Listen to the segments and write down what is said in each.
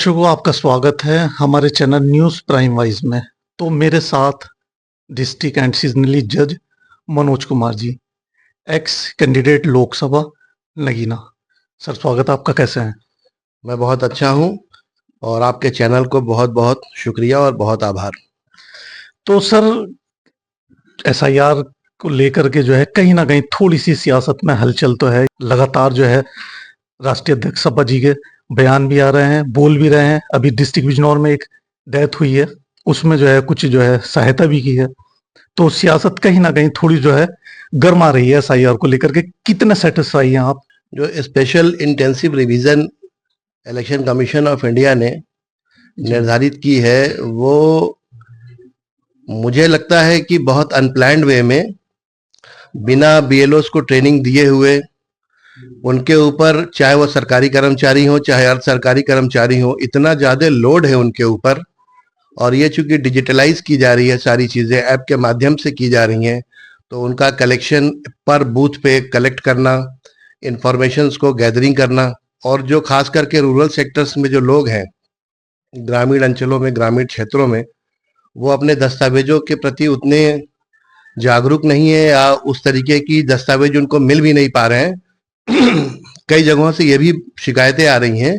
दर्शकों, आपका स्वागत है हमारे चैनल न्यूज़ प्राइम वाइज में। तो मेरे साथ डिस्ट्रिक्ट एंड सीजनली जज Manoj Kumar ji, ex candidate Lok Sabha Nagina. Sir स्वागत है आपका, कैसे हैं? मैं बहुत अच्छा हूं और आपके चैनल को बहुत बहुत शुक्रिया और बहुत आभार। तो सर, एसआईआर को लेकर के जो है कहीं ना कहीं थोड़ी सी सियासत में हलचल तो है। लगातार जो है राष्ट्रीय अध्यक्ष सपा जी के बयान भी आ रहे हैं, बोल भी रहे हैं। अभी डिस्ट्रिक्ट बिजनौर में एक डेथ हुई है, उसमें जो है कुछ जो है सहायता भी की है। तो सियासत कहीं ना कहीं थोड़ी जो है गर्मा रही है एसआईआर को लेकर के। कितने सेटिस्फाई हैं आप? जो special intensive revision election commission of India ने निर्धारित की है, वो मुझे लगता है कि बहुत अनप्लैंड वे में, बिना बीएलओस को ट्रेनिंग दिए हुए, उनके ऊपर, चाहे वो सरकारी कर्मचारी हो चाहे अर्ध सरकारी कर्मचारी हो, इतना ज्यादा लोड है उनके ऊपर। और ये चूंकि डिजिटलाइज की जा रही है, सारी चीजें ऐप के माध्यम से की जा रही हैं, तो उनका कलेक्शन पर बूथ पे कलेक्ट करना, इंफॉर्मेशंस को गैदरिंग करना, और जो खास करके रूरल सेक्टर्स में जो लोग हैं, ग्रामीण अंचलों में, ग्रामीण क्षेत्रों में, वो अपने दस्तावेजों के प्रति उतने जागरूक नहीं है या उस तरीके की दस्तावेज उनको मिल भी नहीं पा रहे हैं। कई जगहों से ये भी शिकायतें आ रही हैं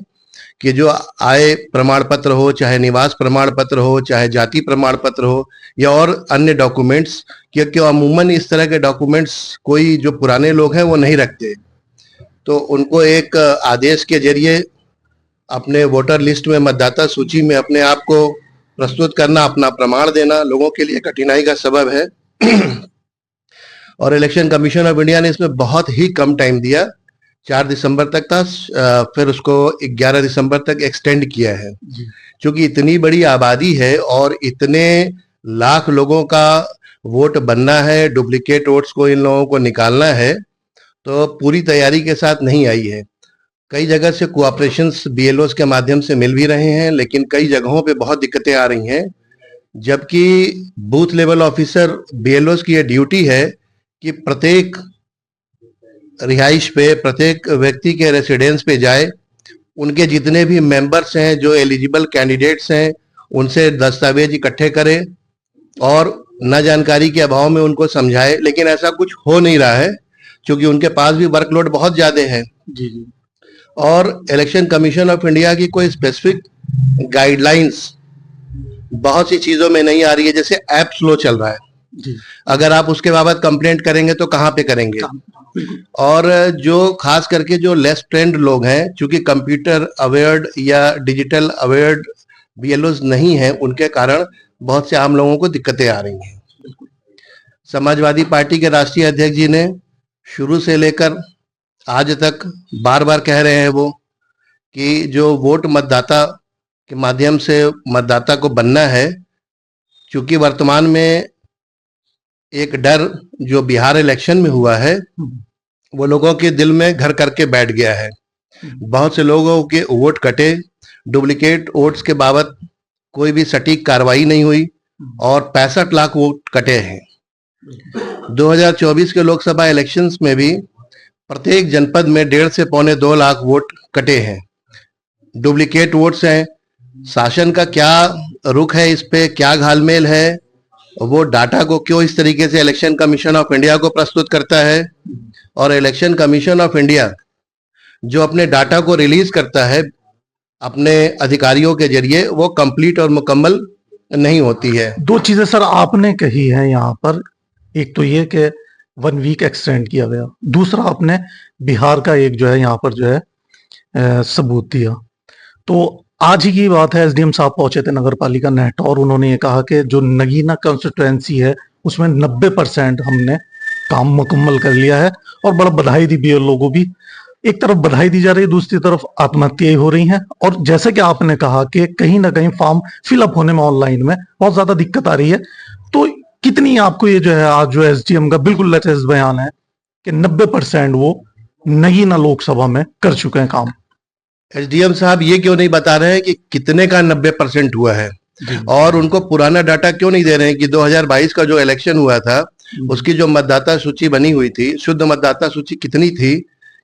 कि जो आय प्रमाण पत्र हो, चाहे निवास प्रमाण पत्र हो, चाहे जाति प्रमाण पत्र हो, या और अन्य डॉक्यूमेंट्स, क्योंकि अमूमन इस तरह के डॉक्यूमेंट्स कोई जो पुराने लोग हैं वो नहीं रखते। तो उनको एक आदेश के जरिए अपने वोटर लिस्ट में, मतदाता सूची में अपने आप को प्रस्तुत करना, अपना प्रमाण देना, लोगों के लिए कठिनाई का सबब है। और इलेक्शन कमीशन ऑफ इंडिया ने इसमें बहुत ही कम टाइम दिया, 4 दिसंबर तक था, फिर उसको 11 दिसंबर तक एक्सटेंड किया है। क्योंकि इतनी बड़ी आबादी है और इतने लाख लोगों का वोट बनना है, डुप्लीकेट वोट्स को इन लोगों को निकालना है, तो पूरी तैयारी के साथ नहीं आई है। कई जगह से कोऑपरेशंस बीएलओस के माध्यम से मिल भी रहे हैं, लेकिन कई जगहों पे बहुत दिक्कतें आ रही हैं। जबकि बूथ लेवल ऑफिसर बीएलओस की ये ड्यूटी है कि प्रत्येक रिहाइश पे, प्रत्येक व्यक्ति के रेसिडेंस पे जाए, उनके जितने भी मेंबर्स हैं, जो एलिजिबल कैंडिडेट्स हैं, उनसे दस्तावेज इकट्ठे करे और न जानकारी के अभाव में उनको समझाए। लेकिन ऐसा कुछ हो नहीं रहा है, क्योंकि उनके पास भी वर्कलोड बहुत ज्यादा है। जी जी। और इलेक्शन कमीशन ऑफ इंडिया की कोई स्पेसिफिक गाइडलाइंस बहुत सी चीजों में नहीं आ रही है। जैसे ऐप स्लो चल रहा है जी। अगर आप उसके बाबत कंप्लेंट करेंगे तो कहाँ पे करेंगे? और जो खास करके जो लेस ट्रेंड लोग हैं, चूंकि कंप्यूटर अवेयर्ड या डिजिटल अवेयर्ड बीएलओस नहीं है, उनके कारण बहुत से आम लोगों को दिक्कतें आ रही हैं। समाजवादी पार्टी के राष्ट्रीय अध्यक्ष जी ने शुरू से लेकर आज तक बार बार कह रहे हैं वो कि जो वोट मतदाता के माध्यम से मतदाता को बनना है, क्योंकि वर्तमान में एक डर जो बिहार इलेक्शन में हुआ है, वो लोगों के दिल में घर करके बैठ गया है। बहुत से लोगों के वोट कटे, डुप्लीकेट वोट्स के बाबत कोई भी सटीक कार्रवाई नहीं हुई और 65 लाख वोट कटे हैं। 2024 के लोकसभा इलेक्शंस में भी प्रत्येक जनपद में 1.5 से पौने 2 लाख वोट कटे हैं, डुप्लीकेट वोट्स हैं। शासन का क्या रुख है, इस पे क्या घालमेल है, वो डाटा को क्यों इस तरीके से इलेक्शन कमीशन ऑफ इंडिया को प्रस्तुत करता है, और इलेक्शन कमीशन ऑफ इंडिया जो अपने डाटा को रिलीज करता है अपने अधिकारियों के जरिए, वो कंप्लीट और मुकम्मल नहीं होती है। 2 चीजें सर आपने कही है यहाँ पर। एक तो ये कि 1 वीक एक्सटेंड किया गया, दूसरा आपने बिहार का एक जो है यहाँ पर जो है सबूत दिया। तो आज ही की बात है, एसडीएम साहब पहुंचे थे नगर पालिका नेट, और उन्होंने ये कहा कि जो नगीना कंस्टिट्यूएंसी है उसमें 90% हमने काम मुकम्मल कर लिया है। और बड़ा बधाई दी भी लोगों भी। एक तरफ बधाई दी जा रही है, दूसरी तरफ आत्महत्याएं हो रही हैं। और जैसे कि आपने कहा कि कहीं ना कहीं फॉर्म फिलअप होने में ऑनलाइन में बहुत ज्यादा दिक्कत आ रही है। तो कितनी आपको ये जो है आज जो एसडीएम का बिल्कुल लेटेस्ट बयान है कि 90% वो नगीना लोकसभा में कर चुके हैं काम। एसडीएम साहब ये क्यों नहीं बता रहे हैं कि कितने का 90% हुआ है, और उनको पुराना डाटा क्यों नहीं दे रहे हैं कि 2022 का जो इलेक्शन हुआ था उसकी जो मतदाता सूची बनी हुई थी, शुद्ध मतदाता सूची कितनी थी,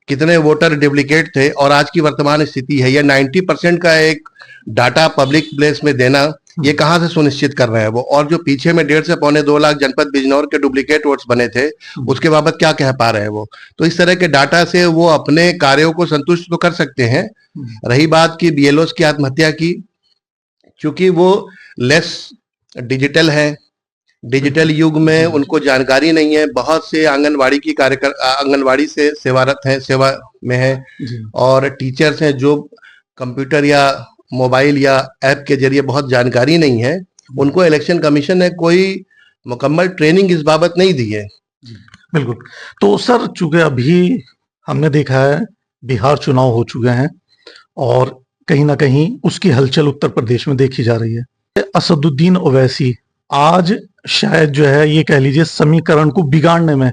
कितने वोटर डुप्लीकेट थे और आज की वर्तमान स्थिति है, ये 90% का एक डाटा पब्लिक प्लेस में देना, ये कहाँ से सुनिश्चित कर रहे हैं वो? और जो पीछे में 1.5 से पौने 2 लाख जनपद बिजनौर के डुप्लीकेट वोट्स बने थे, उसके बाबत क्या कह पा रहे हैं वो? तो इस तरह के डाटा से वो अपने कार्यों को संतुष्ट तो कर सकते हैं। रही बात की बीएलओस की आत्महत्या की, क्योंकि वो लेस डिजिटल है, डिजिटल युग में उनको जानकारी नहीं है। बहुत से आंगनवाड़ी की आंगनवाड़ी से सेवारत हैं, सेवा में है, और टीचर्स हैं जो कंप्यूटर या मोबाइल या ऐप के जरिए बहुत जानकारी नहीं है, उनको इलेक्शन कमीशन ने कोई मुकम्मल ट्रेनिंग इस बाबत नहीं दी है। बिल्कुल। तो सर, चूंकि अभी हमने देखा है बिहार चुनाव हो चुके हैं और कहीं ना कहीं उसकी हलचल उत्तर प्रदेश में देखी जा रही है। असदुद्दीन ओवैसी आज शायद जो है ये कह लीजिए समीकरण को बिगाड़ने में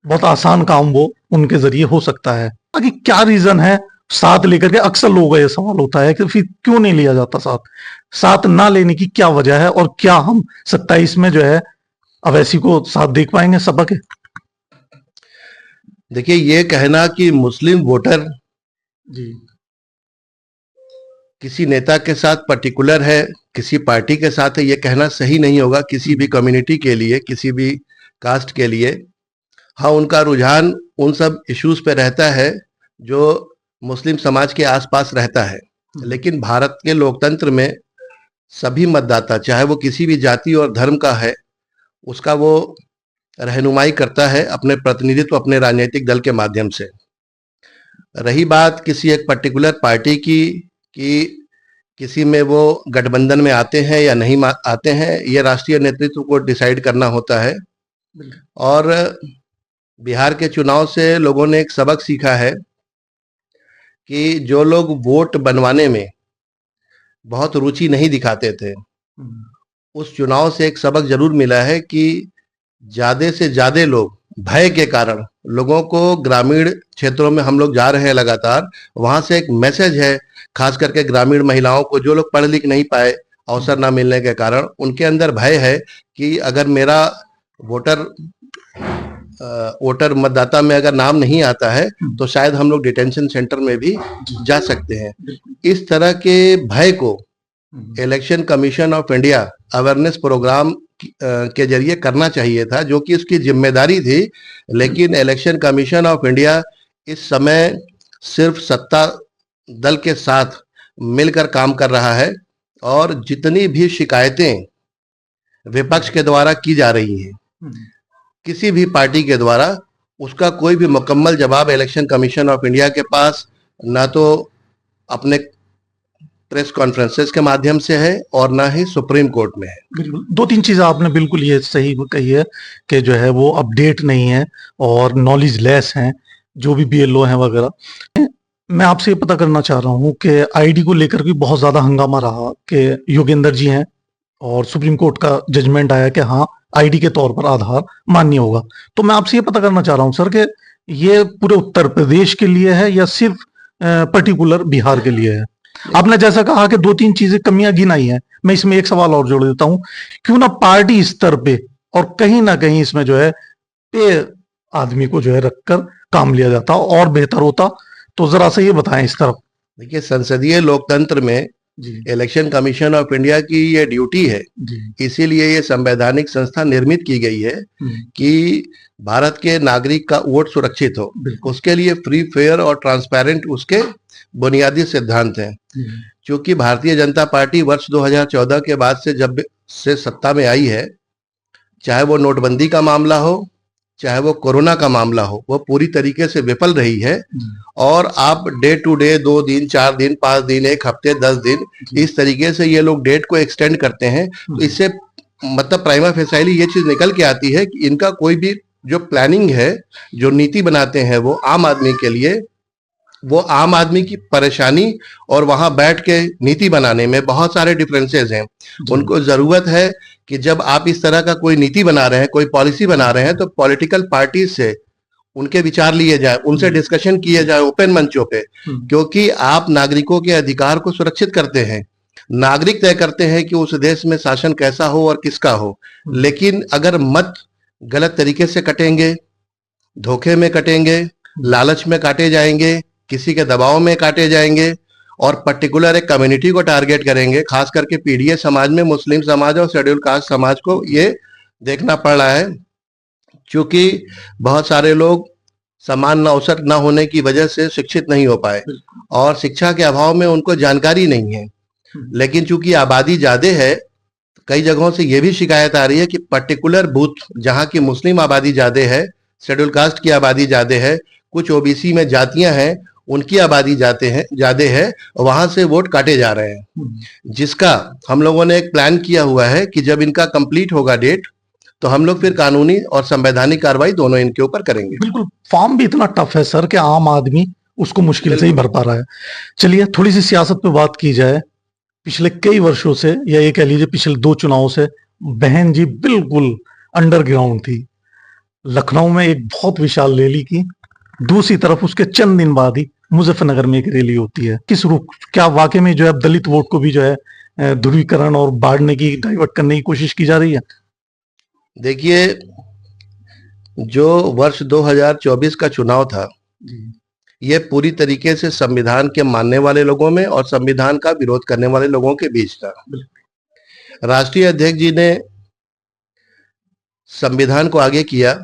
बहुत आसान काम वो उनके जरिए हो सकता है। आगे क्या रीजन है साथ लेकर के? अक्सर लोगों का ये सवाल होता है कि फिर क्यों नहीं लिया जाता साथ ना लेने की क्या वजह है, और क्या हम 27 में जो है अवैसी को साथ देख पाएंगे सपा के? देखिए, ये कहना कि मुस्लिम वोटर जी किसी नेता के साथ पर्टिकुलर है, किसी पार्टी के साथ है, ये कहना सही नहीं होगा किसी भी कम्युनिटी के लिए, किसी भी कास्ट के लिए। हाँ, उनका रुझान उन सब इश्यूज पे रहता है जो मुस्लिम समाज के आसपास रहता है, लेकिन भारत के लोकतंत्र में सभी मतदाता, चाहे वो किसी भी जाति और धर्म का है, उसका वो रहनुमाई करता है अपने प्रतिनिधित्व अपने राजनीतिक दल के माध्यम से। रही बात किसी एक पर्टिकुलर पार्टी की कि किसी में वो गठबंधन में आते हैं या नहीं आते हैं, ये राष्ट्रीय नेतृत्व को डिसाइड करना होता है। और बिहार के चुनाव से लोगों ने एक सबक सीखा है कि जो लोग वोट बनवाने में बहुत रुचि नहीं दिखाते थे, उस चुनाव से एक सबक जरूर मिला है कि ज्यादा से ज्यादा लोग भय के कारण, लोगों को ग्रामीण क्षेत्रों में हम लोग जा रहे हैं लगातार, वहां से एक मैसेज है खास करके ग्रामीण महिलाओं को, जो लोग पढ़ लिख नहीं पाए अवसर ना मिलने के कारण, उनके अंदर भय है कि अगर मेरा वोटर मतदाता में अगर नाम नहीं आता है तो शायद हम लोग डिटेंशन सेंटर में भी जा सकते हैं। इस तरह के भय को election commission of India awareness program के जरिए करना चाहिए था, जो कि उसकी जिम्मेदारी थी। लेकिन इलेक्शन कमीशन ऑफ इंडिया इस समय सिर्फ सत्ता दल के साथ मिलकर काम कर रहा है, और जितनी भी शिकायतें विपक्ष के द्वारा की जा रही हैं, किसी भी पार्टी के द्वारा, उसका कोई भी मुकम्मल जवाब इलेक्शन कमीशन ऑफ इंडिया के पास ना तो अपने प्रेस कॉन्फ्रेंसेस के माध्यम से है और ना ही सुप्रीम कोर्ट में है। बिल्कुल, 2-3 चीजें आपने बिल्कुल ये सही कही है कि जो है वो अपडेट नहीं है और नॉलेज लेस हैं जो भी बीएलओ हैं वगैरह। मैं आपसे ये पता करना चाह रहा हूँ कि आईडी को लेकर भी बहुत ज्यादा हंगामा रहा कि योगेंद्र जी हैं और सुप्रीम कोर्ट का जजमेंट आया कि हाँ, आईडी के तौर पर आधार मान्य होगा। तो मैं आपसे ये पता करना चाह रहा हूँ सर कि ये पूरे उत्तर प्रदेश के लिए है या सिर्फ पर्टिकुलर बिहार के लिए है? आपने जैसा कहा कि 2-3 चीजें कमियां गिनाई हैं, मैं इसमें एक सवाल और जोड़ देता हूं, क्यों ना पार्टी स्तर पे और कहीं ना कहीं इसमें जो है पे आदमी को जो है रखकर काम लिया जाता और बेहतर होता। तो जरा सा ये बताएं इस तरफ। देखिए, संसदीय लोकतंत्र में इलेक्शन कमीशन ऑफ इंडिया की ये ड्यूटी है, इसीलिए ये संवैधानिक संस्था निर्मित की गई है कि भारत के नागरिक का वोट सुरक्षित हो। उसके लिए फ्री, फेयर और ट्रांसपेरेंट उसके बुनियादी सिद्धांत हैं। क्योंकि भारतीय जनता पार्टी वर्ष 2014 के बाद से जब से सत्ता में आई है, चाहे वो नोटबंदी का मामला हो, चाहे वो कोरोना का मामला हो, वो पूरी तरीके से विफल रही है। और आप डे टू डे 2 दिन, 4 दिन, 5 दिन, 1 हफ्ते, 10 दिन, इस तरीके से ये लोग डेट को एक्सटेंड करते हैं। तो इससे मतलब प्राइमा फेसाइली ये चीज निकल के आती है कि इनका कोई भी जो प्लानिंग है, जो नीति बनाते हैं, वो आम आदमी के लिए, वो आम आदमी की परेशानी और वहां बैठ के नीति बनाने में बहुत सारे डिफरेंसेस हैं। उनको जरूरत है कि जब आप इस तरह का कोई नीति बना रहे हैं, कोई पॉलिसी बना रहे हैं, तो पॉलिटिकल पार्टीज से उनके विचार लिए जाए, उनसे डिस्कशन किए जाए ओपन मंचों पे, क्योंकि आप नागरिकों के अधिकार को सुरक्षित करते हैं। नागरिक तय करते हैं कि उस देश में शासन कैसा हो और किसका हो। लेकिन अगर मत गलत तरीके से कटेंगे, धोखे में कटेंगे, लालच में काटे जाएंगे, किसी के दबाव में काटे जाएंगे और पर्टिकुलर एक कम्युनिटी को टारगेट करेंगे, खास करके पीडीए समाज में मुस्लिम समाज और शेड्यूल कास्ट समाज को ये देखना पड़ रहा है, क्योंकि बहुत सारे लोग समान अवसर न होने की वजह से शिक्षित नहीं हो पाए और शिक्षा के अभाव में उनको जानकारी नहीं है। लेकिन चूंकि आबादी ज्यादा है, कई जगहों से ये भी शिकायत आ रही है कि पर्टिकुलर बूथ जहां की मुस्लिम आबादी ज्यादा है, शेड्यूल कास्ट की आबादी ज्यादा है, कुछ ओबीसी में जातियां हैं उनकी आबादी ज्यादा है, वहां से वोट काटे जा रहे हैं, जिसका हम लोगों ने एक प्लान किया हुआ है कि जब इनका कंप्लीट होगा डेट तो हम लोग फिर कानूनी और संवैधानिक कार्रवाई दोनों इनके ऊपर करेंगे। बिल्कुल, फॉर्म भी इतना टफ है सर कि आम आदमी उसको मुश्किल से ही भर पा रहा है। चलिए थोड़ी सी सियासत पे बात की जाए। पिछले कई वर्षों से या ये कह लीजिए पिछले 2 चुनावों से बहन जी बिल्कुल अंडरग्राउंड थी। लखनऊ में एक बहुत विशाल रैली की, दूसरी तरफ उसके चंद दिन बाद ही मुजफ्फरनगर में एक रैली होती है। किस रूप, क्या वाकई में जो है दलित वोट को भी जो है ध्रुवीकरण और बांटने की, डाइवर्ट करने की कोशिश की जा रही है? देखिए, जो वर्ष 2024 का चुनाव था, ये पूरी तरीके से संविधान के मानने वाले लोगों में और संविधान का विरोध करने वाले लोगों के बीच था। राष्ट्रीय अध्यक्ष जी ने संविधान को आगे किया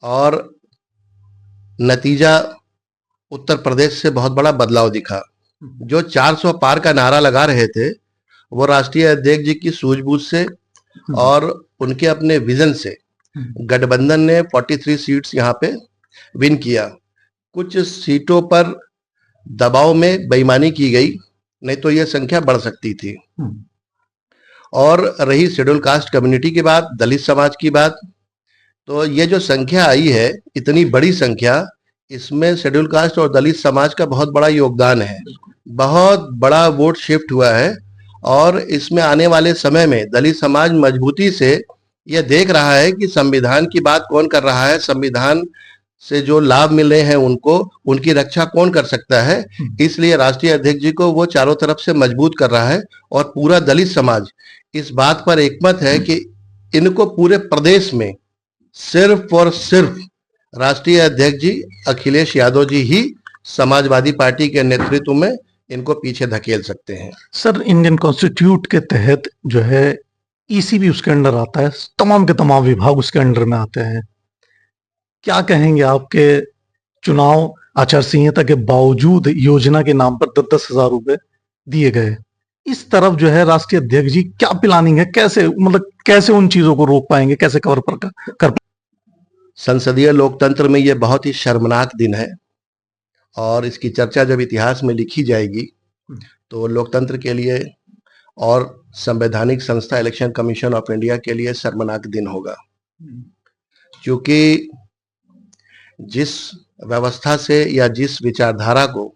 और नतीजा उत्तर प्रदेश से बहुत बड़ा बदलाव दिखा। जो 400 पार का नारा लगा रहे थे, वो राष्ट्रीय अध्यक्ष जी की सूझबूझ से और उनके अपने विजन से गठबंधन ने 43 सीट्स यहाँ पे विन किया। कुछ सीटों पर दबाव में बेईमानी की गई, नहीं तो ये संख्या बढ़ सकती थी। और रही शेड्यूल कास्ट कम्युनिटी की बात, दलित समाज की बात, तो ये जो संख्या आई है, इतनी बड़ी संख्या, इसमें शेड्यूल कास्ट और दलित समाज का बहुत बड़ा योगदान है। बहुत बड़ा वोट शिफ्ट हुआ है और इसमें आने वाले समय में दलित समाज मजबूती से यह देख रहा है कि संविधान की बात कौन कर रहा है, संविधान से जो लाभ मिले हैं उनको, उनकी रक्षा कौन कर सकता है। इसलिए राष्ट्रीय अध्यक्ष जी को वो चारों तरफ से मजबूत कर रहा है और पूरा दलित समाज इस बात पर एकमत है कि इनको पूरे प्रदेश में सिर्फ और सिर्फ राष्ट्रीय अध्यक्ष जी अखिलेश यादव जी ही समाजवादी पार्टी के नेतृत्व में इनको पीछे धकेल सकते हैं। सर, इंडियन कॉन्स्टिट्यूट के तहत जो है ईसी भी उसके अंडर आता है, तमाम के तमाम विभाग उसके अंडर में आते हैं। क्या कहेंगे आपके चुनाव आचार संहिता के बावजूद योजना के नाम पर 10-10 हजार रुपए दिए गए, इस तरफ जो है राष्ट्रीय अध्यक्ष जी क्या प्लानिंग है, कैसे मतलब कैसे उन चीजों को रोक पाएंगे, कैसे कवर पर कर? संसदीय लोकतंत्र में ये बहुत ही शर्मनाक दिन है और इसकी चर्चा जब इतिहास में लिखी जाएगी तो लोकतंत्र के लिए और संवैधानिक संस्था इलेक्शन कमीशन ऑफ इंडिया के लिए शर्मनाक दिन होगा, क्योंकि जिस व्यवस्था से या जिस विचारधारा को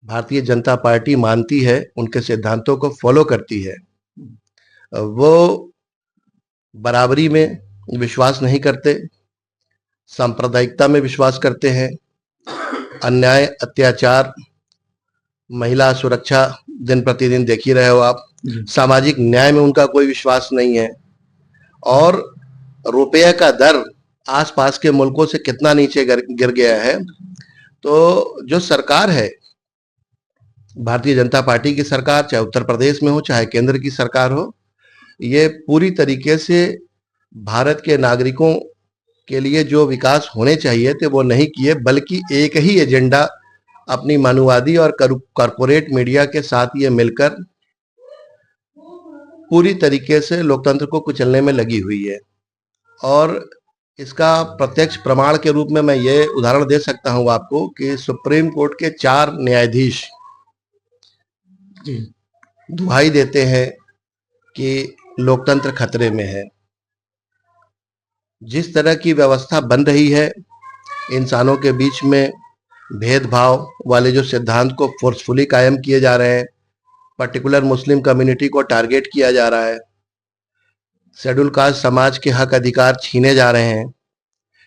भारतीय जनता पार्टी मानती है, उनके सिद्धांतों को फॉलो करती है, वो बराबरी में विश्वास नहीं करते, सांप्रदायिकता में विश्वास करते हैं, अन्याय, अत्याचार, महिला सुरक्षा दिन प्रतिदिन देख ही रहे हो आप, सामाजिक न्याय में उनका कोई विश्वास नहीं है और रुपये का दर आसपास के मुल्कों से कितना नीचे गिर गया है। तो जो सरकार है, भारतीय जनता पार्टी की सरकार, चाहे उत्तर प्रदेश में हो चाहे केंद्र की सरकार हो, ये पूरी तरीके से भारत के नागरिकों के लिए जो विकास होने चाहिए थे वो नहीं किए, बल्कि एक ही एजेंडा अपनी मानववादी और कॉरपोरेट मीडिया के साथ ये मिलकर पूरी तरीके से लोकतंत्र को कुचलने में लगी हुई है। और इसका प्रत्यक्ष प्रमाण के रूप में मैं ये उदाहरण दे सकता हूं आपको कि सुप्रीम कोर्ट के 4 न्यायाधीश दुहाई देते हैं कि लोकतंत्र खतरे में है। जिस तरह की व्यवस्था बन रही है, इंसानों के बीच में भेदभाव वाले जो सिद्धांत को फोर्सफुली कायम किए जा रहे हैं, पर्टिकुलर मुस्लिम कम्युनिटी को टारगेट किया जा रहा है, शेड्यूल कास्ट समाज के हक अधिकार छीने जा रहे हैं,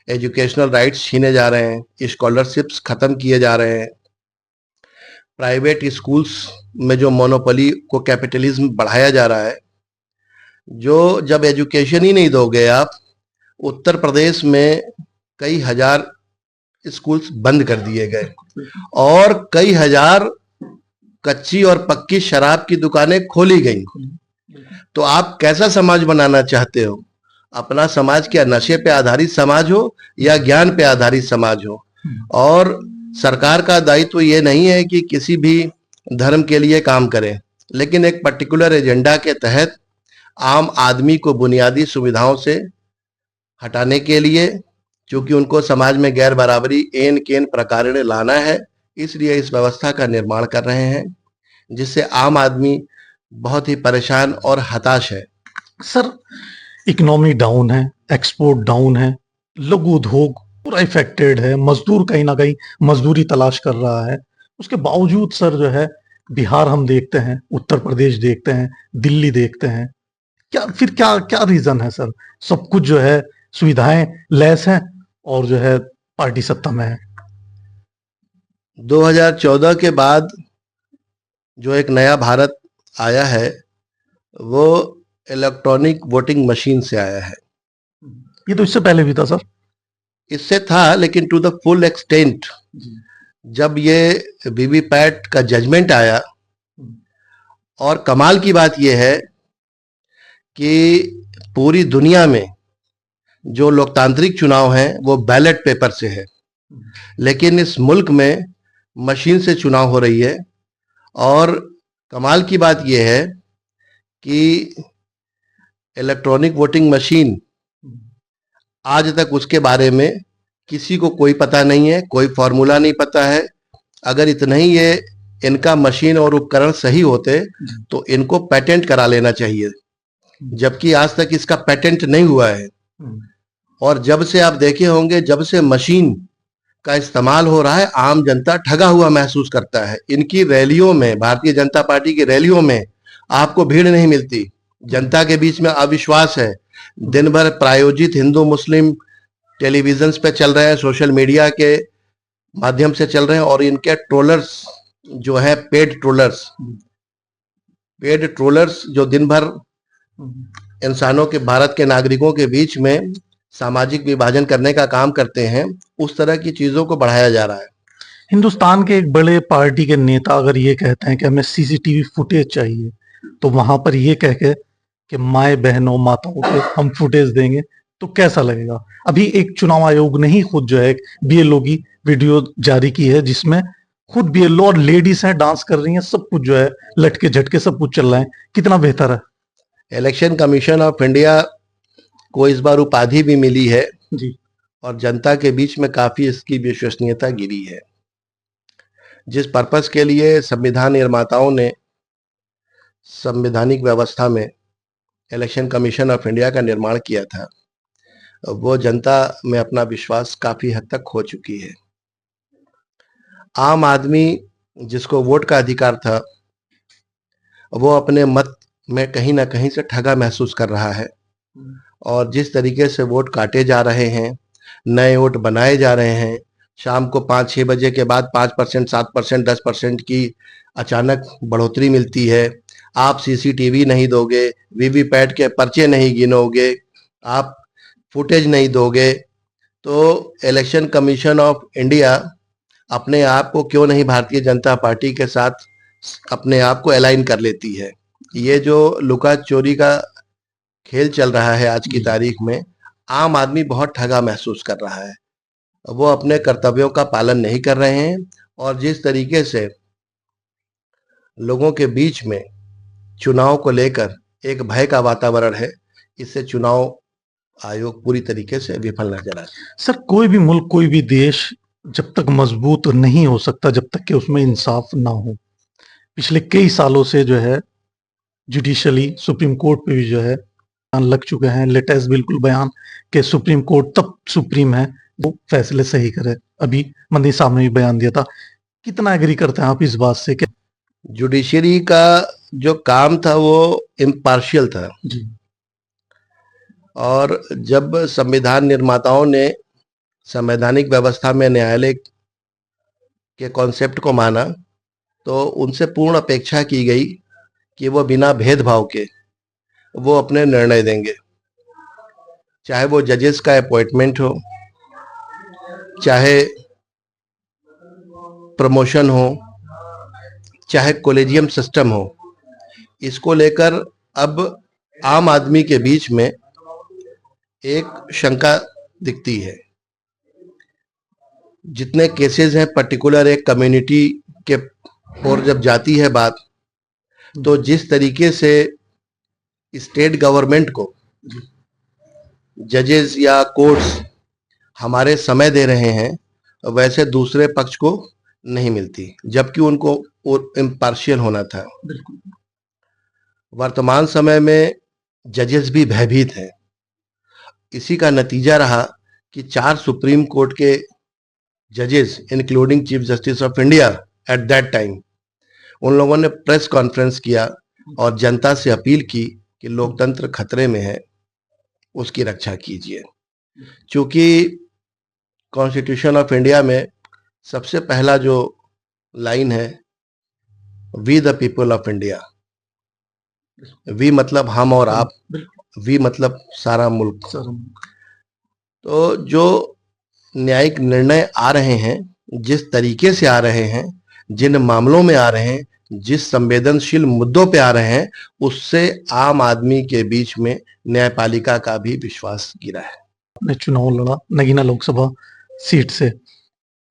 एजुकेशनल राइट्स छीने जा रहे हैं, स्कॉलरशिप्स खत्म किए जा रहे हैं, प्राइवेट स्कूल्स में जो मोनोपोली को कैपिटलिज्म बढ़ाया जा रहा है। जो जब एजुकेशन ही नहीं दोगे आप, उत्तर प्रदेश में कई हजार स्कूल्स बंद कर दिए गए और कई हजार कच्ची और पक्की शराब की दुकानें खोली गई। तो आप कैसा समाज बनाना चाहते हो? अपना समाज क्या नशे पे आधारित समाज हो या ज्ञान पे आधारित समाज हो? और सरकार का दायित्व ये नहीं है कि किसी भी धर्म के लिए काम करे, लेकिन एक पर्टिकुलर एजेंडा के तहत आम आदमी को बुनियादी सुविधाओं से हटाने के लिए, क्योंकि उनको समाज में गैर बराबरी एन केन प्रकारेण लाना है, इसलिए इस व्यवस्था का निर्माण कर रहे हैं, जिससे आम आदमी बहुत ही परेशान और हताश है। सर, इकोनॉमी डाउन है, एक्सपोर्ट डाउन है, लघु उद्योग पूरा इफेक्टेड है, मजदूर कहीं ना कहीं मजदूरी तलाश कर रहा है। उसके बावजूद सर जो है बिहार हम देखते हैं, उत्तर प्रदेश देखते हैं, दिल्ली देखते हैं, क्या क्या रीजन है सर? सब कुछ जो है सुविधाएं लेस हैं और जो है पार्टी सत्ता में है। 2014 के बाद जो एक नया भारत आया है वो इलेक्ट्रॉनिक वोटिंग मशीन से आया है। ये तो इससे पहले भी था सर। इससे था, लेकिन टू द फुल एक्सटेंट जब ये वीवीपैट का जजमेंट आया। और कमाल की बात यह है कि पूरी दुनिया में जो लोकतांत्रिक चुनाव हैं वो बैलेट पेपर से है, लेकिन इस मुल्क में मशीन से चुनाव हो रही है। और कमाल की बात यह है कि इलेक्ट्रॉनिक वोटिंग मशीन आज तक उसके बारे में किसी को कोई पता नहीं है, कोई फॉर्मूला नहीं पता है। अगर इतना ही ये इनका मशीन और उपकरण सही होते तो इनको पेटेंट करा लेना चाहिए, जबकि आज तक इसका पेटेंट नहीं हुआ है। और जब से आप देखे होंगे, जब से मशीन का इस्तेमाल हो रहा है, आम जनता ठगा हुआ महसूस करता है। इनकी रैलियों में, भारतीय जनता पार्टी की रैलियों में आपको भीड़ नहीं मिलती, जनता के बीच में अविश्वास है। दिन भर प्रायोजित हिंदू मुस्लिम टेलीविजन पे चल रहे हैं, सोशल मीडिया के माध्यम से चल रहे हैं, और इनके ट्रोलर्स जो है पेड ट्रोलर्स जो दिन भर इंसानों के, भारत के नागरिकों के बीच में सामाजिक विभाजन करने का काम करते हैं, उस तरह की चीजों को बढ़ाया जा रहा है। हिंदुस्तान के एक बड़े पार्टी के नेता अगर ये कहते हैं कि हमें सीसीटीवी फुटेज चाहिए, तो वहां पर ये कह के कि माए बहनों माताओं के हम फुटेज देंगे, तो कैसा लगेगा? अभी एक चुनाव आयोग ने ही खुद जो है एक बीएलओ की वीडियो जारी की है, जिसमें खुद बीएलओ और लेडीज हैं, डांस कर रही हैं, सब कुछ जो है लटके झटके सब कुछ चल रहा है। कितना बेहतर है। इलेक्शन कमीशन ऑफ इंडिया को इस बार उपाधि भी मिली है जी। और जनता के बीच में काफी इसकी विश्वसनीयता गिरी है। जिस पर्पस के लिए संविधान निर्माताओं ने संवैधानिक व्यवस्था में इलेक्शन कमीशन ऑफ इंडिया का निर्माण किया था, वो जनता में अपना विश्वास काफी हद तक खो चुकी है। आम आदमी जिसको वोट का अधिकार था, वो अपने मत में कहीं ना कहीं से ठगा महसूस कर रहा है। और जिस तरीके से वोट काटे जा रहे हैं, नए वोट बनाए जा रहे हैं, शाम को 5-6 बजे के बाद 5%, 7%, 10% की अचानक बढ़ोतरी मिलती है। आप सीसीटीवी नहीं दोगे, वीवीपैट के पर्चे नहीं गिनोगे, आप फुटेज नहीं दोगे, तो इलेक्शन कमीशन ऑफ इंडिया अपने आप को क्यों नहीं भारतीय जनता पार्टी के साथ अपने आप को अलाइन कर लेती है? ये जो लुका चोरी का खेल चल रहा है आज की तारीख में, आम आदमी बहुत ठगा महसूस कर रहा है। वो अपने कर्तव्यों का पालन नहीं कर रहे हैं, और जिस तरीके से लोगों के बीच में चुनाव को लेकर एक भय का वातावरण है, इससे चुनाव आयोग पूरी तरीके से विफल नजर आता है। सर, कोई भी मुल्क, कोई भी देश जब तक मजबूत नहीं हो सकता जब तक कि उसमें इंसाफ ना हो। पिछले कई सालों से जो है जुडिशली सुप्रीम कोर्ट पे भी जो है लग चुके हैं, लेटेस्ट बिल्कुल बयान कि सुप्रीम कोर्ट तब सुप्रीम है वो फैसले सही करे। अभी मंत्री साहब ने भी बयान दिया था। कितना एग्री करते हैं आप इस बात से कि जुडिशरी का जो काम था वो इम्पार्शियल था? जी। और जब संविधान निर्माताओं ने संवैधानिक व्यवस्था में न्यायालय के कॉन्सेप्ट को माना, तो उनसे पूर्ण अपेक्षा की गई कि वो बिना भेदभाव के वो अपने निर्णय देंगे, चाहे वो जजेस का अपॉइंटमेंट हो, चाहे प्रमोशन हो, चाहे कॉलेजियम सिस्टम हो, इसको लेकर अब आम आदमी के बीच में एक शंका दिखती है। जितने केसेस हैं पर्टिकुलर एक कम्युनिटी के और जब जाती है बात, तो जिस तरीके से स्टेट गवर्नमेंट को जजेस या कोर्ट्स हमारे समय दे रहे हैं, वैसे दूसरे पक्ष को नहीं मिलती, जबकि उनको इम्पार्शियल होना था। वर्तमान समय में जजेस भी भयभीत हैं। इसी का नतीजा रहा कि 4 सुप्रीम कोर्ट के जजेस including chief justice of India at that time, उन लोगों ने प्रेस कॉन्फ्रेंस किया और जनता से अपील की कि लोकतंत्र खतरे में है, उसकी रक्षा कीजिए। क्योंकि कॉन्स्टिट्यूशन ऑफ इंडिया में सबसे पहला जो लाइन है, we the people of India. We मतलब हम और आप, वी मतलब सारा मुल्क। तो जो न्यायिक निर्णय आ रहे हैं, जिस तरीके से आ रहे हैं, जिन मामलों में आ रहे हैं, जिस संवेदनशील मुद्दों पे आ रहे हैं, उससे आम आदमी के बीच में न्यायपालिका का भी विश्वास गिरा है। आपने चुनाव लड़ा नगीना लोकसभा सीट से,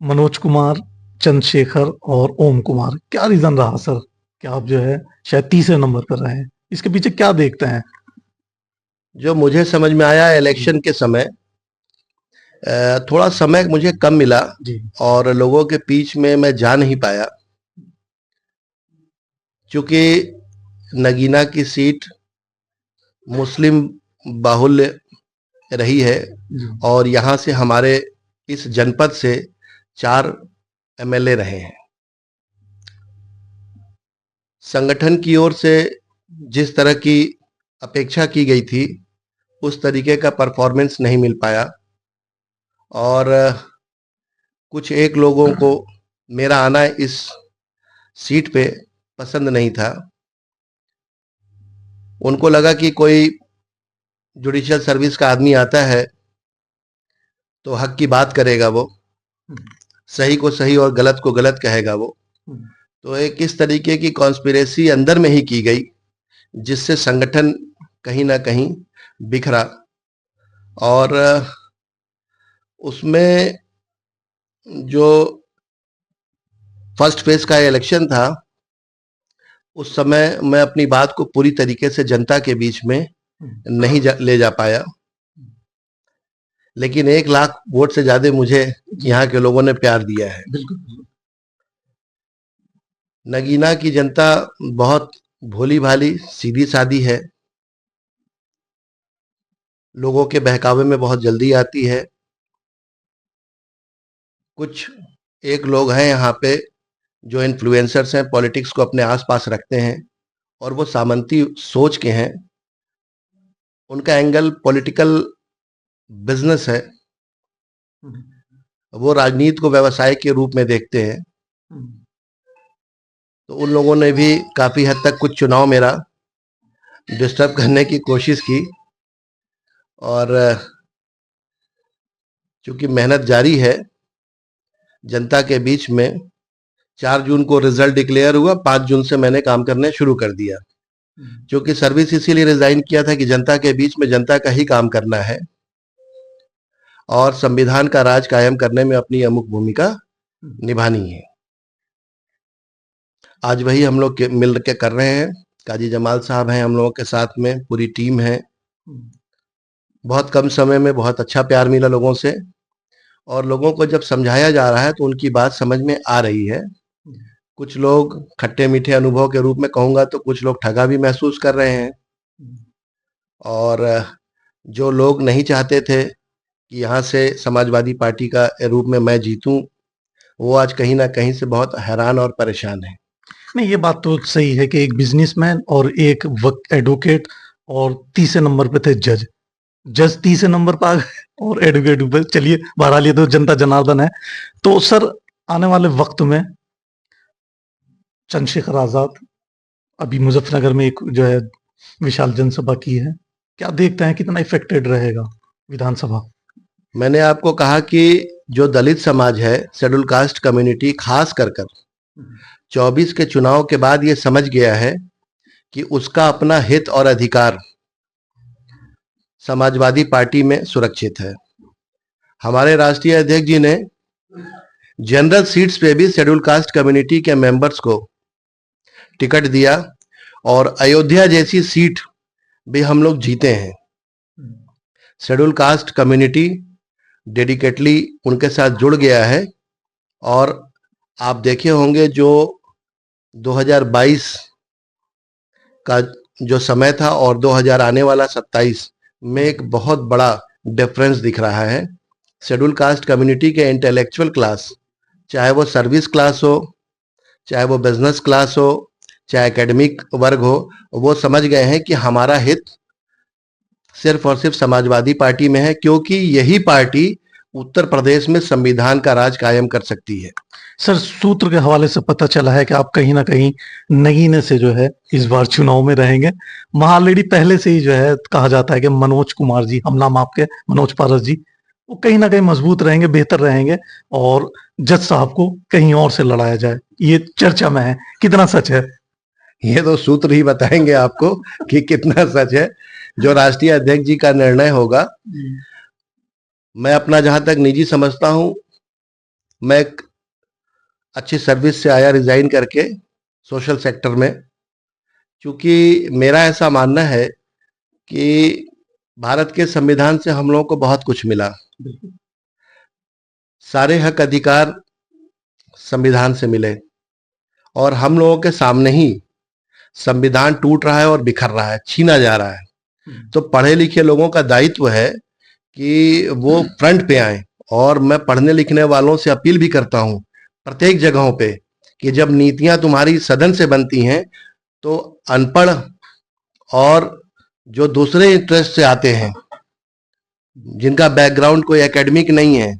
मनोज कुमार, चंद्रशेखर और ओम कुमार, क्या रीजन रहा सर कि आप जो है शायद तीसरे नंबर पर रहे? इसके पीछे क्या देखते हैं? जो मुझे समझ में आया, इलेक्शन के समय थोड़ा समय मुझे कम मिला जी। और लोगों के बीच में मैं जा नहीं पाया, क्योंकि नगीना की सीट मुस्लिम बाहुल्य रही है और यहाँ से हमारे इस जनपद से 4 एमएलए रहे हैं। संगठन की ओर से जिस तरह की अपेक्षा की गई थी, उस तरीके का परफॉर्मेंस नहीं मिल पाया और कुछ एक लोगों को मेरा आना इस सीट पे पसंद नहीं था। उनको लगा कि कोई जुडिशियल सर्विस का आदमी आता है तो हक की बात करेगा, वो सही को सही और गलत को गलत कहेगा वो। तो एक इस तरीके की कॉन्स्पिरेसी अंदर में ही की गई, जिससे संगठन कहीं ना कहीं बिखरा और उसमें जो फर्स्ट फेज का इलेक्शन था, उस समय मैं अपनी बात को पूरी तरीके से जनता के बीच में नहीं ले जा पाया, लेकिन 1 लाख वोट से ज्यादा मुझे यहाँ के लोगों ने प्यार दिया है। नगीना की जनता बहुत भोली भाली, सीधी सादी है, लोगों के बहकावे में बहुत जल्दी आती है। कुछ एक लोग हैं यहाँ पे जो इन्फ्लुएंसर्स हैं, पॉलिटिक्स को अपने आसपास रखते हैं और वो सामंती सोच के हैं। उनका एंगल पॉलिटिकल बिजनेस है, वो राजनीति को व्यवसाय के रूप में देखते हैं। तो उन लोगों ने भी काफी हद तक कुछ चुनाव मेरा डिस्टर्ब करने की कोशिश की और चूंकि मेहनत जारी है जनता के बीच में, 4 जून को रिजल्ट डिक्लेयर हुआ, 5 जून से मैंने काम करने शुरू कर दिया। क्योंकि सर्विस इसीलिए रिजाइन किया था कि जनता के बीच में जनता का ही काम करना है और संविधान का राज कायम करने में अपनी अमुक भूमिका निभानी है। आज वही हम लोग मिल के कर रहे हैं। काजी जमाल साहब हैं हम लोगों के साथ में, पूरी टीम है। बहुत कम समय में बहुत अच्छा प्यार मिला लोगों से और लोगों को जब समझाया जा रहा है तो उनकी बात समझ में आ रही है। कुछ लोग खट्टे मीठे अनुभव के रूप में कहूंगा तो कुछ लोग ठगा भी महसूस कर रहे हैं और जो लोग नहीं चाहते थे कि यहाँ से समाजवादी पार्टी का रूप में मैं जीतूं, वो आज कहीं ना कहीं से बहुत हैरान और परेशान है। नहीं, ये बात तो सही है कि एक बिजनेसमैन और एक एडवोकेट और तीसरे नंबर पे थे जज। जज तीसरे नंबर पर आ गए और एडवोकेट ऊपर। चलिए, बहरहाल ये तो जनता जनार्दन है। तो सर, आने वाले वक्त में चंद्रशेखर आजाद अभी मुजफ्फरनगर में एक जो है विशाल जनसभा की है, क्या देखते हैं कितना इफेक्टेड रहेगा विधानसभा? मैंने आपको कहा कि जो दलित समाज है, शेड्यूल कास्ट कम्युनिटी खास कर 24 के चुनाव के बाद ये समझ गया है कि उसका अपना हित और अधिकार समाजवादी पार्टी में सुरक्षित है। हमारे राष्ट्रीय अध्यक्ष जी ने जनरल सीट्स पे भी शेड्यूल कास्ट कम्युनिटी के मेंबर्स को टिकट दिया और अयोध्या जैसी सीट भी हम लोग जीते हैं। शेड्यूल कास्ट कम्युनिटी डेडिकेटली उनके साथ जुड़ गया है और आप देखे होंगे जो 2022 का जो समय था और 2000 आने वाला 27 में एक बहुत बड़ा डिफरेंस दिख रहा है। शेड्यूल कास्ट कम्युनिटी के इंटेलेक्चुअल क्लास, चाहे वो सर्विस क्लास हो, चाहे वो बिजनेस क्लास हो, चाहे एकेडमिक वर्ग हो, वो समझ गए हैं कि हमारा हित सिर्फ और सिर्फ समाजवादी पार्टी में है, क्योंकि यही पार्टी उत्तर प्रदेश में संविधान का राज कायम कर सकती है। सर, सूत्र के हवाले से पता चला है कि आप कहीं ना कहीं नगीने से जो है इस बार चुनाव में रहेंगे। महालेडी पहले से ही जो है कहा जाता है कि मनोज कुमार जी, हम नाम आपके मनोज पारस जी, वो कहीं ना कहीं मजबूत रहेंगे, बेहतर रहेंगे और जज साहब को कहीं और से लड़ाया जाए, ये चर्चा में है। कितना सच है? ये तो सूत्र ही बताएंगे आपको कि कितना सच है। जो राष्ट्रीय अध्यक्ष जी का निर्णय होगा, मैं अपना जहां तक निजी समझता हूं, मैं एक अच्छी सर्विस से आया रिजाइन करके सोशल सेक्टर में, क्योंकि मेरा ऐसा मानना है कि भारत के संविधान से हम लोगों को बहुत कुछ मिला। सारे हक अधिकार संविधान से मिले और हम लोगों के सामने ही संविधान टूट रहा है और बिखर रहा है, छीना जा रहा है। तो पढ़े लिखे लोगों का दायित्व है कि वो फ्रंट पे आए और मैं पढ़ने लिखने वालों से अपील भी करता हूं प्रत्येक जगहों पे कि जब नीतियां तुम्हारी सदन से बनती हैं तो अनपढ़ और जो दूसरे इंटरेस्ट से आते हैं, जिनका बैकग्राउंड कोई एकेडमिक नहीं है,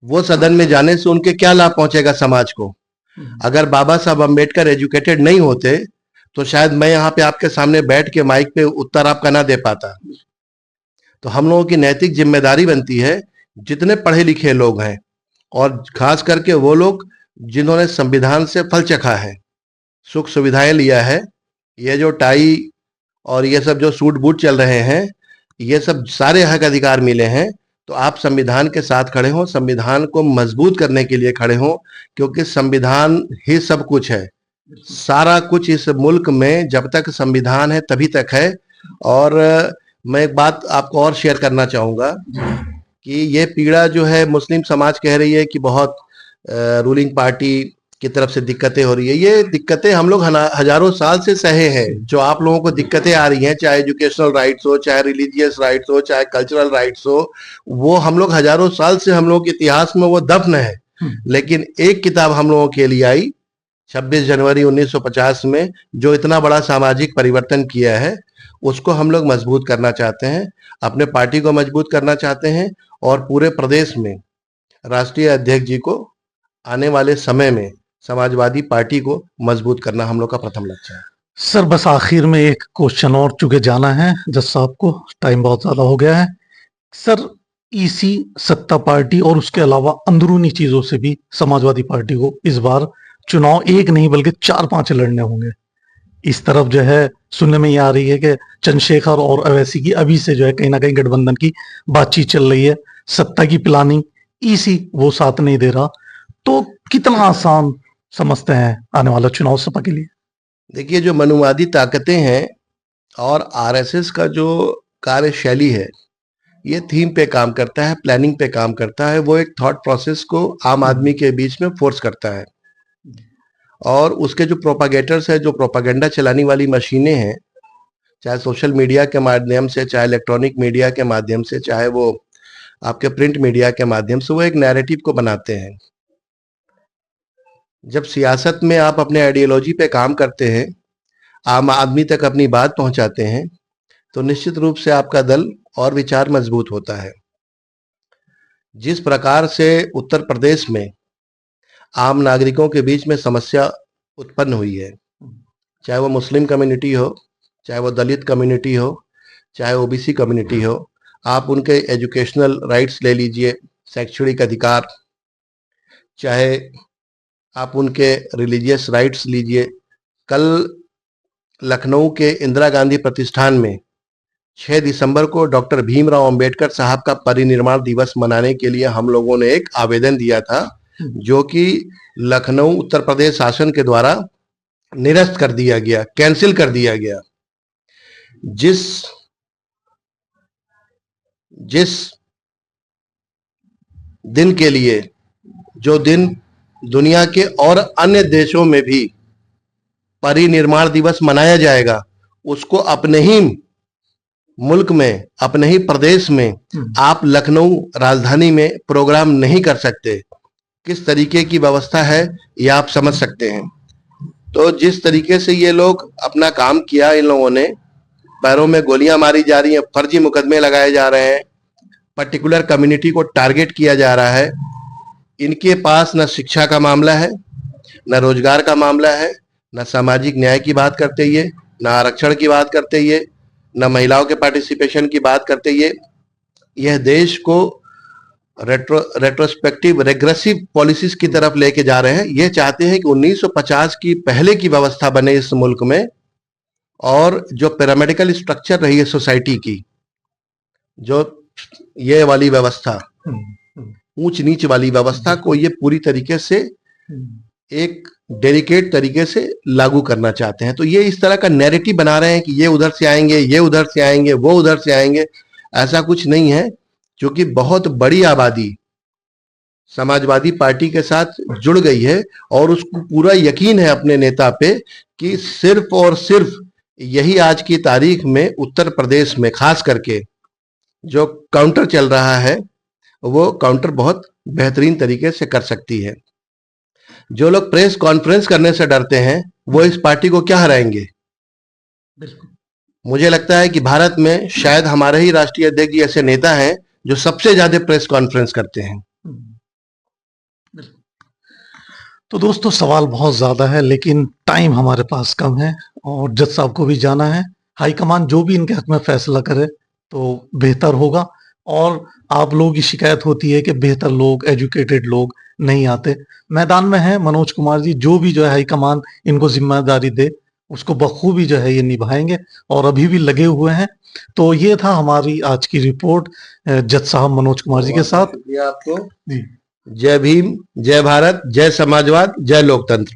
वो सदन में जाने से उनके क्या लाभ पहुंचेगा समाज को। अगर बाबा साहब अम्बेडकर एजुकेटेड नहीं होते तो शायद मैं यहाँ पे आपके सामने बैठ के माइक पे उत्तर आपका ना दे पाता। तो हम लोगों की नैतिक जिम्मेदारी बनती है, जितने पढ़े लिखे लोग हैं और खास करके वो लोग जिन्होंने संविधान से फल चखा है, सुख सुविधाएं लिया है, ये जो टाई और ये सब जो सूट बूट चल रहे हैं, ये सब सारे हक अधिकार मिले हैं, तो आप संविधान के साथ खड़े हो, संविधान को मजबूत करने के लिए खड़े हो, क्योंकि संविधान ही सब कुछ है। सारा कुछ इस मुल्क में जब तक संविधान है तभी तक है। और मैं एक बात आपको और शेयर करना चाहूंगा कि ये पीड़ा जो है मुस्लिम समाज कह रही है कि बहुत रूलिंग पार्टी की तरफ से दिक्कतें हो रही है। ये दिक्कतें हम लोग हजारों साल से सहे हैं। जो आप लोगों को दिक्कतें आ रही हैं, चाहे एजुकेशनल राइट्स हो, चाहे रिलीजियस राइट्स हो, चाहे कल्चरल राइट्स हो, वो हम लोग हजारों साल से हम लोग के इतिहास में वो दफन है। लेकिन एक किताब हम लोगों के लिए आई 26 जनवरी 1950 में, जो इतना बड़ा सामाजिक परिवर्तन किया है, उसको हम लोग मजबूत करना चाहते हैं, अपने पार्टी को मजबूत करना चाहते हैं और पूरे प्रदेश में राष्ट्रीय अध्यक्ष जी को आने वाले समय में समाजवादी पार्टी को मजबूत करना हम लोग का प्रथम लक्ष्य है। सर, बस आखिर में एक क्वेश्चन और चुके जाना है जज साहब को, टाइम बहुत ज्यादा हो गया है। सर, ईसी सत्ता पार्टी और उसके अलावा अंदरूनी चीजों से भी समाजवादी पार्टी को इस बार चुनाव एक नहीं बल्कि 4-5 लड़ने होंगे। इस तरफ जो है सुनने में ये आ रही है कि चंद्रशेखर और अवैसी की अभी से जो है कहीं ना कहीं गठबंधन की बातचीत चल रही है, सत्ता की प्लानिंग, ईसी वो साथ नहीं दे रहा। तो कितना आसान समझते हैं आने वाला चुनाव सपा के लिए? देखिए, जो मनुवादी ताकतें हैं और आरएसएस का जो कार्यशैली है, ये थीम पे काम करता है, प्लानिंग पे काम करता है। वो एक थॉट प्रोसेस को आम आदमी के बीच में फोर्स करता है और उसके जो प्रोपागेटर्स है, जो प्रोपागेंडा चलाने वाली मशीनें हैं, चाहे सोशल मीडिया के माध्यम से, चाहे इलेक्ट्रॉनिक मीडिया के माध्यम से, चाहे वो आपके प्रिंट मीडिया के माध्यम से, वो एक नैरेटिव को बनाते हैं। जब सियासत में आप अपने आइडियोलॉजी पे काम करते हैं, आम आदमी तक अपनी बात पहुंचाते हैं, तो निश्चित रूप से आपका दल और विचार मजबूत होता है। जिस प्रकार से उत्तर प्रदेश में आम नागरिकों के बीच में समस्या उत्पन्न हुई है, चाहे वो मुस्लिम कम्युनिटी हो, चाहे वो दलित कम्युनिटी हो, चाहे ओबीसी कम्युनिटी हो, आप उनके एजुकेशनल राइट्स ले लीजिए, शैक्षणिक अधिकार, चाहे आप उनके रिलीजियस राइट्स लीजिए। कल लखनऊ के इंदिरा गांधी प्रतिष्ठान में 6 दिसंबर को डॉक्टर भीमराव अंबेडकर साहब का परिनिर्वाण दिवस मनाने के लिए हम लोगों ने एक आवेदन दिया था, जो कि लखनऊ उत्तर प्रदेश शासन के द्वारा निरस्त कर दिया गया, कैंसिल कर दिया गया। जिस दिन के लिए, जो दिन दुनिया के और अन्य देशों में भी परिनिर्वाण दिवस मनाया जाएगा, उसको अपने ही मुल्क में, अपने ही प्रदेश में आप लखनऊ राजधानी में प्रोग्राम नहीं कर सकते। किस तरीके की व्यवस्था है ये आप समझ सकते हैं। तो जिस तरीके से ये लोग अपना काम किया, इन लोगों ने पैरों में गोलियां मारी जा रही हैं, फर्जी मुकदमे लगाए जा रहे हैं, पर्टिकुलर कम्युनिटी को टारगेट किया जा रहा है। इनके पास न शिक्षा का मामला है, न रोजगार का मामला है, न सामाजिक न्याय की बात करते ये, न आरक्षण की बात करते ये, न महिलाओं के पार्टिसिपेशन की बात करते ये। यह देश को रेट्रोस्पेक्टिव रेग्रेसिव पॉलिसीज की तरफ लेके जा रहे हैं। ये चाहते हैं कि 1950 की पहले की व्यवस्था बने इस मुल्क में, और जो पिरामिडिकल स्ट्रक्चर रही है सोसाइटी की, जो ये वाली व्यवस्था, ऊंच नीच वाली व्यवस्था को ये पूरी तरीके से एक डेलिकेट तरीके से लागू करना चाहते हैं। तो ये इस तरह का नैरेटिव बना रहे हैं कि ये उधर से आएंगे, ये उधर से आएंगे, वो उधर से आएंगे। ऐसा कुछ नहीं है, क्योंकि बहुत बड़ी आबादी समाजवादी पार्टी के साथ जुड़ गई है और उसको पूरा यकीन है अपने नेता पे कि सिर्फ और सिर्फ यही आज की तारीख में उत्तर प्रदेश में खास करके जो काउंटर चल रहा है, वो काउंटर बहुत बेहतरीन तरीके से कर सकती है। जो लोग प्रेस कॉन्फ्रेंस करने से डरते हैं, वो इस पार्टी को क्या हराएंगे। मुझे लगता है कि भारत में शायद हमारे ही राष्ट्रीय अध्यक्ष जी ऐसे नेता हैं जो सबसे ज्यादा प्रेस कॉन्फ्रेंस करते हैं। तो दोस्तों, सवाल बहुत ज्यादा है, लेकिन टाइम हमारे पास कम है और जज साहब को भी जाना है। हाईकमान जो भी इनके हक में फैसला करे तो बेहतर होगा। और आप लोगों की शिकायत होती है कि बेहतर लोग, एजुकेटेड लोग नहीं आते। मैदान में है मनोज कुमार जी, जो भी जो है हाईकमान इनको जिम्मेदारी दे उसको बखूबी जो है ये निभाएंगे, और अभी भी लगे हुए हैं। तो ये था हमारी आज की रिपोर्ट जज साहब मनोज कुमार जी के साथ। आपको जय भीम, जय भारत, जय समाजवाद, जय लोकतंत्र।